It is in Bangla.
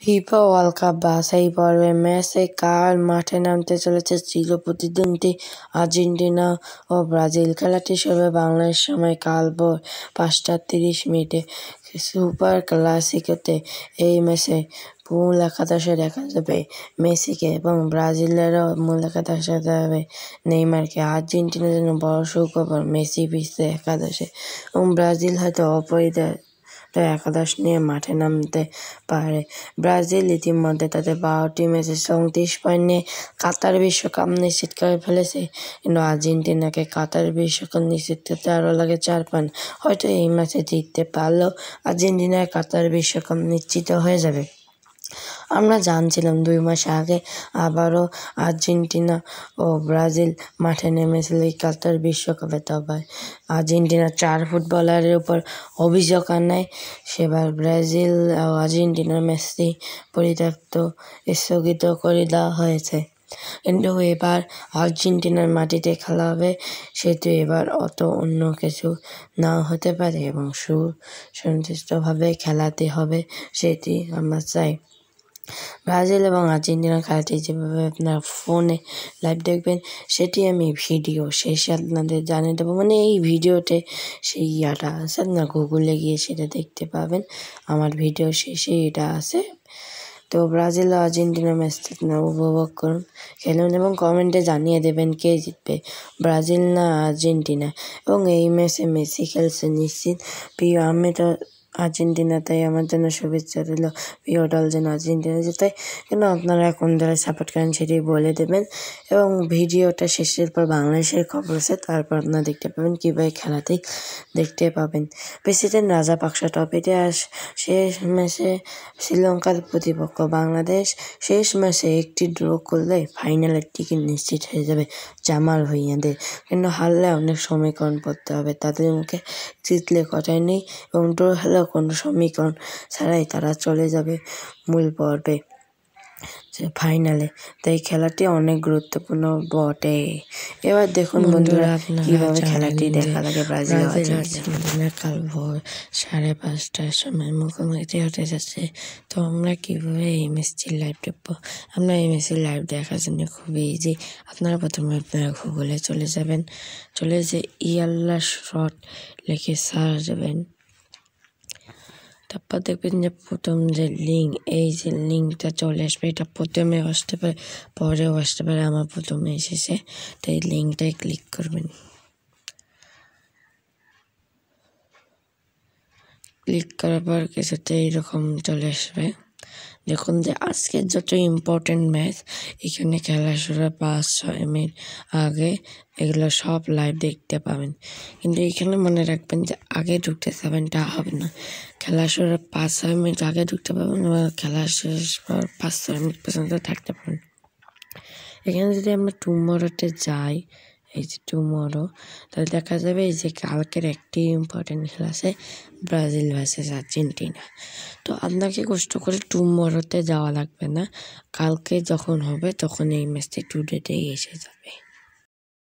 ফিফা ওয়ার্ল্ড কাপ বাছাই পর্বের ম্যাচে কাল মাঠে নামতে চলেছে চিরপ্রতিদ্বন্দ্বী আর্জেন্টিনা ও ব্রাজিল। খেলাটি শুরু বাংলাদেশ সময় কাল ভোর ৫টা ৩০ সুপার ক্লাসিকোতে। এই ম্যাচে মূল একাদশে দেখা যাবে মেসিকে এবং ব্রাজিলেরও মূল একাদশে দেখা যাবে নেইমারকে। আর্জেন্টিনার জন্য বড় সুখবর, মেসি ফিরছে একাদশে এবং ব্রাজিল হয়তো অপরিচিত একাদশ নিয়ে মাঠে নামতে পারে। ব্রাজিল ইতিমধ্যে তাদের ১২টি ম্যাচে ৩৭ পয়েন্ট নিয়ে কাতার বিশ্বকাপ নিশ্চিত করে ফেলেছে, কিন্তু আর্জেন্টিনাকে কাতার বিশ্বকাপ নিশ্চিত করতে আরও লাগে ৪ পয়েন্ট। হয়তো এই ম্যাচে জিততে পারলেও আর্জেন্টিনার কাতার বিশ্বকাপ নিশ্চিত হয়ে যাবে। আমরা জানছিলাম ২ মাস আগে আবারও আর্জেন্টিনা ও ব্রাজিল মাঠে নেমেছিল এই কাতার বিশ্বকাপে। তবে আর্জেন্টিনার ৪ ফুটবলারের উপর অভিযোগ আনায় সেবার ব্রাজিল ও আর্জেন্টিনার ম্যাচটি স্থগিত করে দেওয়া হয়েছে। কিন্তু এবার আর্জেন্টিনার মাটিতে খেলা হবে, সেটি এবার অত অন্য কিছু নাও হতে পারে এবং সুনির্দিষ্টভাবে খেলাতে হবে, সেটি আমরা চাই। ব্রাজিল এবং আর্জেন্টিনার খেলাটি যেভাবে আপনারা ফোনে লাইভ দেখবেন, সেটি আমি ভিডিও শেষে আপনাদের জানিয়ে দেবো। মানে এই ভিডিওতে সেই ইয়াটা আছে, আপনার গুগলে গিয়ে সেটা দেখতে পাবেন। আমার ভিডিও শেষে এটা আছে। তো ব্রাজিল ও আর্জেন্টিনার ম্যাচটি আপনারা উপভোগ করুন, খেলুন এবং কমেন্টে জানিয়ে দেবেন কে জিতবে, ব্রাজিল না আর্জেন্টিনা। এবং এই ম্যাচে মেসি খেলছে নিশ্চিত। আমি তো আর্জেন্টিনা, তাই আমার জন্য শুভেচ্ছা রইল প্রিয় দল যেন আর্জেন্টিনা জেতে। কিন্তু আপনারা কোন দলে সাপোর্ট করেন সেটি বলে দেবেন। এবং ভিডিওটা শেষের পর বাংলাদেশের খবর আছে, তারপর আপনারা দেখতে পাবেন কীভাবে খেলাটি দেখতে পাবেন। প্রেসিডেন্ট রাজাপাকসা ট্রফিতে শেষ ম্যাচে শ্রীলঙ্কার প্রতিপক্ষ বাংলাদেশ। শেষ ম্যাচে একটি ড্র করলে ফাইনালের টিকিট নিশ্চিত হয়ে যাবে জামাল ভুঁইয়াদের, কিন্তু হারলে অনেক সমীকরণ পড়তে হবে তাদের মুখে। জিতলে কথাই নেই এবং ড্র হলেও কোনো সমীকরণ ছাড়াই তারা চলে যাবে মূল পর্বে, ফাইনালে। তাই খেলাটি অনেক গুরুত্বপূর্ণ বটে। এবার দেখুন বন্ধুরা কিভাবে খেলাটি দেখা লাগে ব্রাজিল ও আর্জেন্টিনা। কাল ভোর ৫:৩০টার সময় মুখোমুখি হতে যাচ্ছে। তো আমরা কীভাবে এই ম্যাচটি লাইভ দেখবো? আমরা এই ম্যাচের লাইভ দেখার জন্য খুবই ইজি। আপনারা প্রথমে আপনারা গুগলে চলে যাবেন, চলে যে ইয়াল্লা শট লিখে সার্চ দেবেন। তারপর দেখবেন যে প্রথম যে লিঙ্ক, এই যে লিঙ্কটা চলে আসবে, এটা প্রথমে আসতে পারে পরেও আসতে পারে, আমার প্রথমে এসেছে, তো এই লিঙ্কটায় ক্লিক করবেন। ক্লিক করার পর কিছুতে এইরকম চলে আসবে। দেখুন যে আজকের যত ইম্পর্টেন্ট ম্যাচ, এখানে খেলা শুরু ৫-৬ মিনিট আগে এগুলো সব লাইভ দেখতে পাবেন। কিন্তু এখানে মনে রাখবেন যে আগে ঢুকতে যাবেন, তা হবে না। খেলা শুরু ৫-৬ মিনিট আগে ঢুকতে পারবেন এবং খেলা শেষ পর ৫-৬ মিনিট পর্যন্ত থাকতে পারেন। এখানে যদি আমরা টুমরোতে যাই, এই যে টুমরো, তাহলে দেখা যাবে এই যে কালকের একটি ইম্পর্টেন্ট খেলা আছে, ব্রাজিল ভার্সেস আর্জেন্টিনা। তো আপনাকে কষ্ট করে টুমরোতে যাওয়া লাগবে না, কালকে যখন হবে তখন এই ম্যাচটি টুডেতেই এসে যাবে।